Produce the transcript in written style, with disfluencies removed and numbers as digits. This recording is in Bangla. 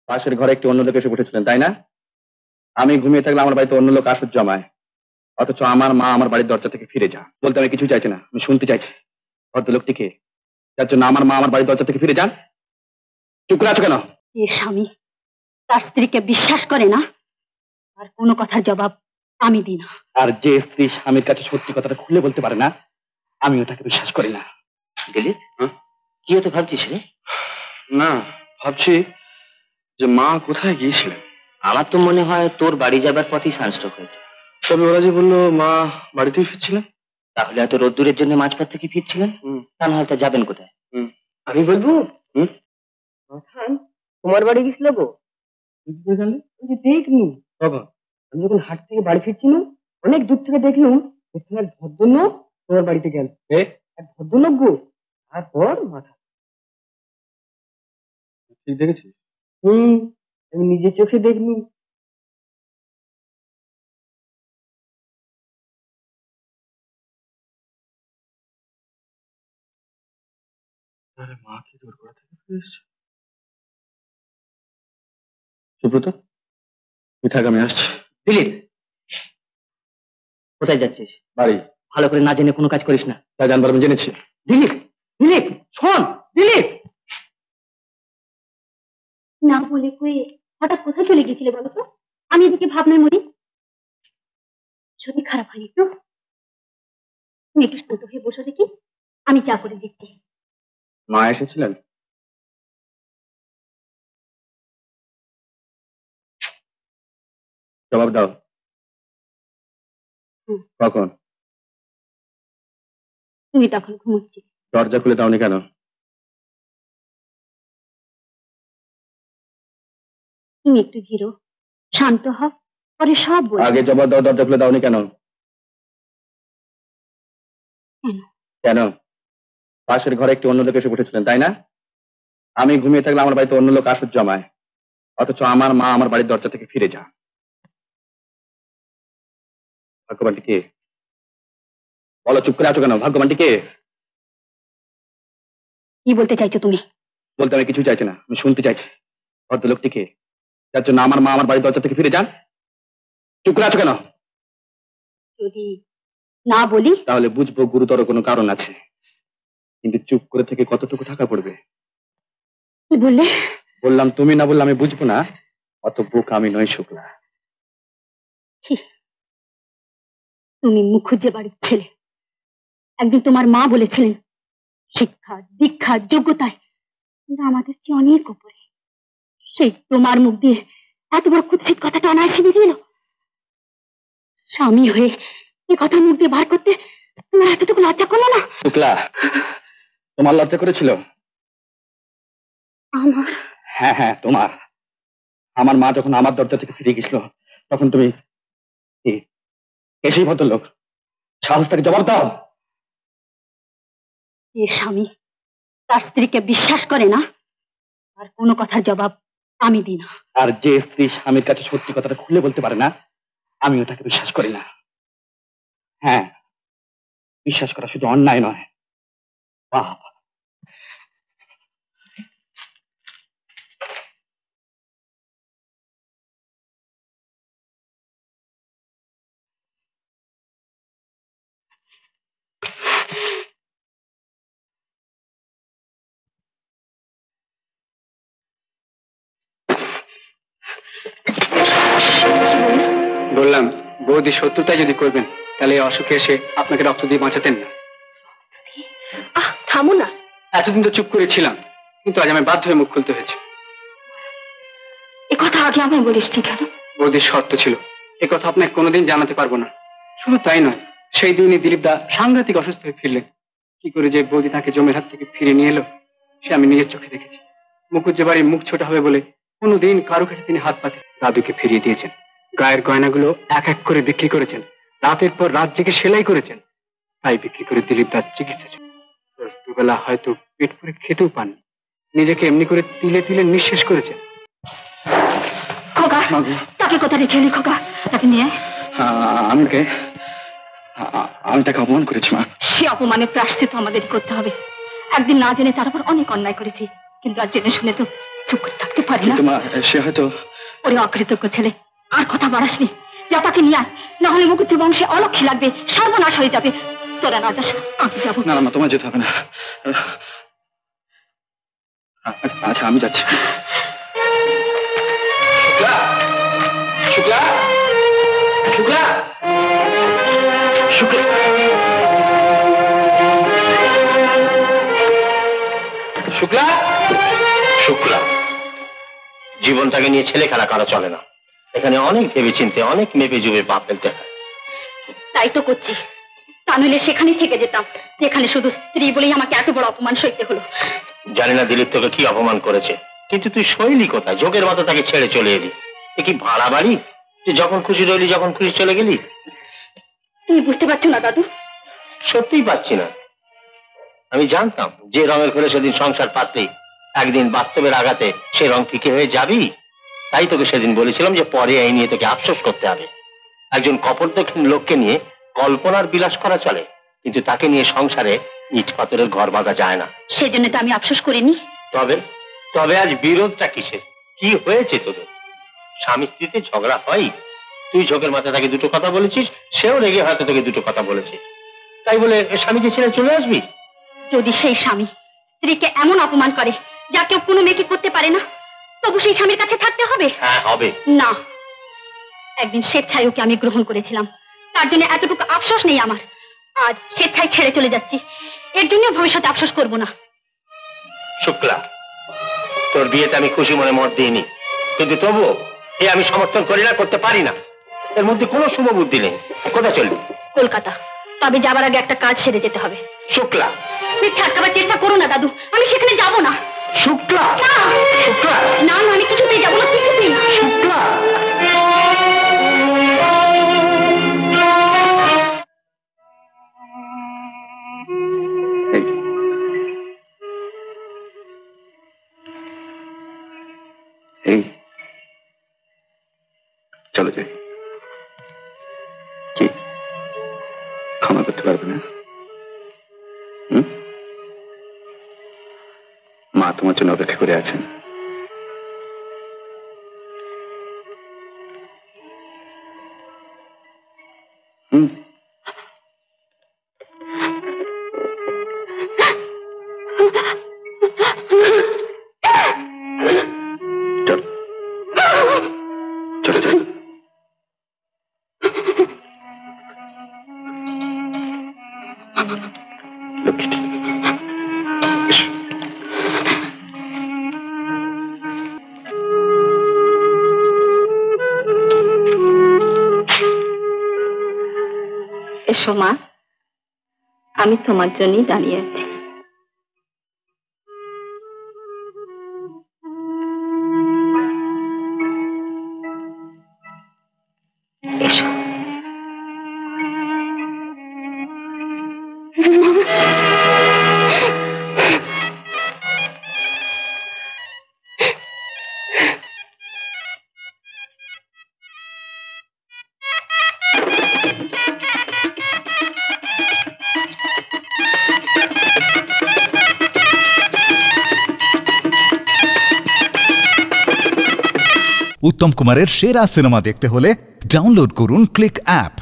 পাশের ঘরে একটি অন্য লোক এসে উঠেছিলেন, তাই না? আমি ঘুমিয়ে থাকলে আমার বাড়িতে অন্য লোক আসর জমায়, অথচ আমার মা আমার বাড়ির দরজা থেকে ফিরে যান। বলতে আমি কিছু চাইছি না, আমি শুনতে চাইছি ভদ্রলোকটিকে, যার জন্য আমার মা আমার বাড়ির দরজা থেকে ফিরে যান। চুপ করে আছো কেন? এ স্বামী তার স্ত্রীকে বিশ্বাস করে না, আর কোনো কথার জবাব আমি দিই না। আর যে স্ত্রী স্বামীর কাছে সত্যি কথাটা খুলে বলতে পারে না, আমিও তাকে বিশ্বাস করি না। দিলীপ, কি হতে ভাবছিস রে? না, ভাবছি যে মা কোথায় গিয়েছিলেন। আমার তো মনে হয় তোর বাড়ি যাবার পথেই সানস্ট্রোক হয়েছে। তবে ওরা যে বললো মা বাড়িতেই ফিরছিলেন। তাহলে এত রোদ্দুরের জন্য মাঝপথ থেকে ফিরছিলেন, তা না হয়তো যাবেন কোথায়? আমি বলবো তোমার বাড়ি গেছিল গো। জানলে? দেখনি কখন? আমি যখন হাট থেকে বাড়ি ফিরছিলাম, অনেক দূর থেকে দেখলাম এখানে এক ভদ্রলোক তোমার বাড়িতে গেল। এক ভদ্রলোক গো, তারপর মাথা। ঠিক দেখেছি। আমি নিজের চোখে দেখলু। আরে মা কি দূর করা থেকে ফিরে এসছে। সুব্রত, তুই থাক, আমি আসছি। দিলীপ, কোথায় যাচ্ছিস? বাড়ি। ভালো করে না জেনে কোনো কাজ করিস না। তা জানবার আমি জেনেছি। দিলীপ, দিলীপ শোন, দিলীপ। না বলে কয়ে হঠাৎ কোথায় চলে গেছিলে বলো তো? আমি এদিকে ভাবনায় মরি। শরীর খারাপ হয়নি তো? তুমি একটু শান্ত হয়ে বসো দেখি, আমি চা করে দিচ্ছি। মা এসেছিলেন? জবাব দাও। কখন? তুমি তখন ঘুমোচ্ছি। দরজা খুলে দাওনি কেন? তুমি একটু ধীরো, শান্ত হও, পরে সব বলবো। আগে জবাব দাও, দরজা খুলে দাওনি কেন? কেন? কেন? পাশের ঘরে একটি অন্য লোক এসে উঠেছিলেন, তাই না? আমি ঘুমিয়ে থাকলে আমার বাড়িতে অন্য লোক আসর জমায়, অথচ আমার মা আমার বাড়ির দরজা থেকে ফিরে যান। ভাগ্যবানটি কে? বলো, চুপ করে আছো কেন? ভাগ্যবানটি কে? কি বলতে চাইছো তুমি? বলতে আমি কিছু চাইছি না, আমি শুনতে চাইছি ভদ্রলোকটি কে, যার জন্য আমার মা আমার বাড়ির দরজা থেকে ফিরে যান। চুপ করে আছো কেন? যদি না বলি তাহলে বুঝবো গুরুতর কোনো কারণ আছে, কিন্তু চুপ করে থেকে কতটুকু থাকা পড়বে? কি বললে? বললাম তুমি না বললে আমি বুঝবো না, অত বুক আমি নই শুক্লা। তুমি মুখুজ্জে বাড়ির ছেলে। একদিন তোমার মা বলেছিলেন শিক্ষা, দীক্ষা, যোগ্যতায় আমাদের চেয়ে অনেক উপরে। সেই তোমার মুখ দিয়ে এত বড় কুৎসিত কথাটা অনায়াসে বেরিয়ে এলো। স্বামী হয়ে এই কথা মুখ দিয়ে বার করতে তোমার এতটুকু লজ্জা করলো না? শুক্লা, তোমার লজ্জা করেছিল? আমার? হ্যাঁ হ্যাঁ, তোমার। আমার মা যখন আমার দরজা থেকে ফিরে গেছিল, তখন তুমি এসেই ভদ্রলোক, সাহস থেকে জবাব দাও। এ স্বামী তার স্ত্রীকে বিশ্বাস করে না, আর কোনো কথার জবাব আমি দিই না। আর যে স্ত্রী স্বামীর কাছে সত্যি কথাটা খুলে বলতে পারে না, আমিও তাকে বিশ্বাস করি না। হ্যাঁ, বিশ্বাস করা শুধু অন্যায় নয়, পাপ। বললাম বৌদি শত্রুতাই যদি করবেন, তাহলে অসুখে এসে আপনাকে রক্ত দিয়ে বাঁচাতেন না। থামো না। এতদিন তো চুপ করেছিলাম, কিন্তু আজ আমি বাধ্য হয়ে মুখ খুলতে হয়েছে। এ কথা আগে আমায় বলিস ঠিক আছে? বৌদির শর্ত ছিল, এ কথা আপনাকে কোনোদিন জানাতে পারবো না। শুধু তাই নয়, সেই দিনই দিলীপ দা সাংঘাতিক অসুস্থ হয়ে ফিরলেন। কি করে যে বৌদি তাকে জমের হাত থেকে ফিরে নিয়ে এলো, সে আমি নিজের চোখে দেখেছি। মুখুজ্জে বাড়ির মুখ ছোট হবে বলে কোনোদিন কারো কাছে তিনি হাত পাতে। দাদুকে ফিরিয়ে দিয়েছেন, গায়ের গয়নাগুলো এক এক করে বিক্রি করেছেন, রাতের পর রাত জেগে সেলাই করেছেন। তাই বিক্রি করে দিলীপ দার চিকিৎসা চলে। দুবেলা হয়তো পেট ভরে খেতেও পাননি, নিজেকে এমনি করে তিলে তিলে নিঃশেষ করেছেন। খোকা, তাকে কোথা রেখে এলি? খোকা, তাকে নিয়ে আমি তাকে অপমান করেছি মা। সে অপমানের প্রায়শ্চিত্ত আমাদের করতে হবে। একদিন না জেনে তার উপর অনেক অন্যায় করেছি, কিন্তু আজ জেনে শুনে তো চুপ করে থাকতে পারি না। কিন্তু মা, সে হয়তো ওরে অকৃতজ্ঞ ছেলে, আর কথা বাড়াসনি। যা তাকে নিয়ে আয়, না হলে মুখুজ্জে বংশে অলক্ষী লাগবে, সর্বনাশ হয়ে যাবে। তোরা না যাস, আমি যাবো। না না মা, তোমার যেতে হবে না। আচ্ছা আমি যাচ্ছি। শুক্লা, শুক্লা, শুক্লা, শুক্লা, শুক্লা, জীবনটাকে নিয়ে ছেলে খেলা করা চলে না। এখানে অনেক ভেবে চিনতে, অনেক মেপে জুবে পা ফেলতে হয়। তাই তো করছি, তা নইলে সেখানে থেকে যেতাম, যেখানে শুধু স্ত্রী বলেই আমাকে এত বড় অপমান সইতে হলো। জানি না দিলীপ তোকে কি অপমান করেছে, কিন্তু তুই শৈলী কোথায়? যোগের মতো তাকে ছেড়ে চলে এলি। এ কি ভাড়া বাড়ি যে যখন খুশি রইলি, যখন খুশি চলে গেলি? তুমি বুঝতে পারছো না দাদু? সত্যিই পাচ্ছি না। আমি জানতাম যে রঙের ঘরে সেদিন সংসার পাতলি, একদিন বাস্তবের আঘাতে সে রং ফিকে হয়ে যাবি। তাই তোকে সেদিন বলেছিলাম যে পরে এই নিয়ে তোকে আফসোস করতে হবে। একজন কপটদক্ষিণ লোককে নিয়ে কল্পনার বিলাস করা চলে, কিন্তু তাকে নিয়ে সংসারে ইট পাথরের ঘর বাঁধা যায় না। সেজন্য তো আমি আফসোস করিনি। তবে তবে আজ বিরোধটা কিসের? কি হয়েছে তোদের? স্বামী স্ত্রীতে ঝগড়া হয়, তুই ঝোঁকের মাথায় তাকে দুটো কথা বলেছিস, সেও রেগে হয়তো তোকে দুটো কথা বলেছে, তাই বলে স্বামীকে ছেড়ে চলে আসবি? যদি সেই স্বামী স্ত্রীকে এমন অপমান করে যা কেউ কোনো মেয়েকে করতে পারে না, তবু সেই স্বামীর কাছে থাকতে হবে? হ্যাঁ হবে। না, একদিন স্বেচ্ছায় ওকে আমি গ্রহণ করেছিলাম, তার জন্য এতটুকু আফসোস নেই আমার। আজ স্বেচ্ছায় ছেড়ে চলে যাচ্ছি, এর জন্য ভবিষ্যতে আফসোস করব না। শুক্লা, তোর বিয়েতে আমি খুশি মনে মত দিইনি, কিন্তু তবুও এ আমি সমর্থন করি না, করতে পারি না। এর মধ্যে কোনো শুভ বুদ্ধি নেই। কোথায় চলবি? কলকাতা। তবে যাবার আগে একটা কাজ সেরে যেতে হবে। শুক্লা, মিথ্যা আটকাবার চেষ্টা করো না দাদু, আমি সেখানে যাব না। শুক্লা, না শুক্লা, না না, আমি কিছুতেই যাবো না, কিছুতেই না। শুক্লা। এই চলো যাই। কি ক্ষমা করতে পারবে না? মা তোমার জন্য অপেক্ষা করে আছেন। চলে যাই। লক্ষ্মীটি, এসো মা, আমি তোমার জন্যই দাঁড়িয়ে আছি। এসো। উত্তম কুমারের সেরা সিনেমা দেখতে হলে ডাউনলোড করুন ক্লিক অ্যাপ।